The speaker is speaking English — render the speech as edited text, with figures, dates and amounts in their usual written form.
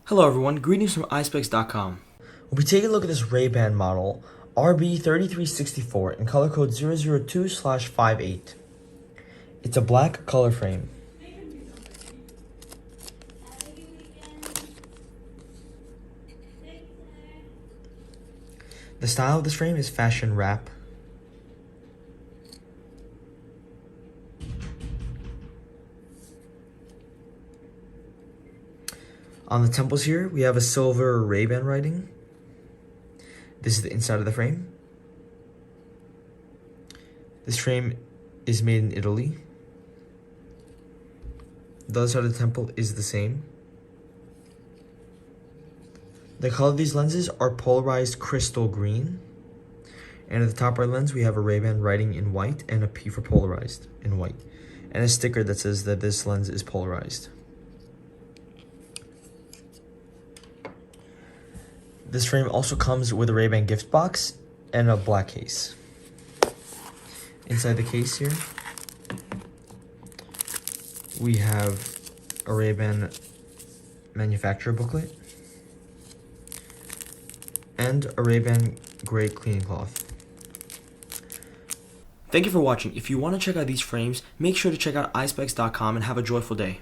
Hello everyone, greetings from Eyespecs.com. We'll be taking a look at this Ray-Ban model, RB3364, in color code 002/58. It's a black color frame. The style of this frame is fashion wrap. On the temples here, we have a silver Ray-Ban writing. This is the inside of the frame. This frame is made in Italy. The other side of the temple is the same. The color of these lenses are polarized crystal green. And at the top of our lens, we have a Ray-Ban writing in white and a P for polarized in white. And a sticker that says that this lens is polarized. This frame also comes with a Ray-Ban gift box and a black case. Inside the case here, we have a Ray-Ban manufacturer booklet and a Ray-Ban gray cleaning cloth. Thank you for watching. If you want to check out these frames, make sure to check out Eyespecs.com and have a joyful day.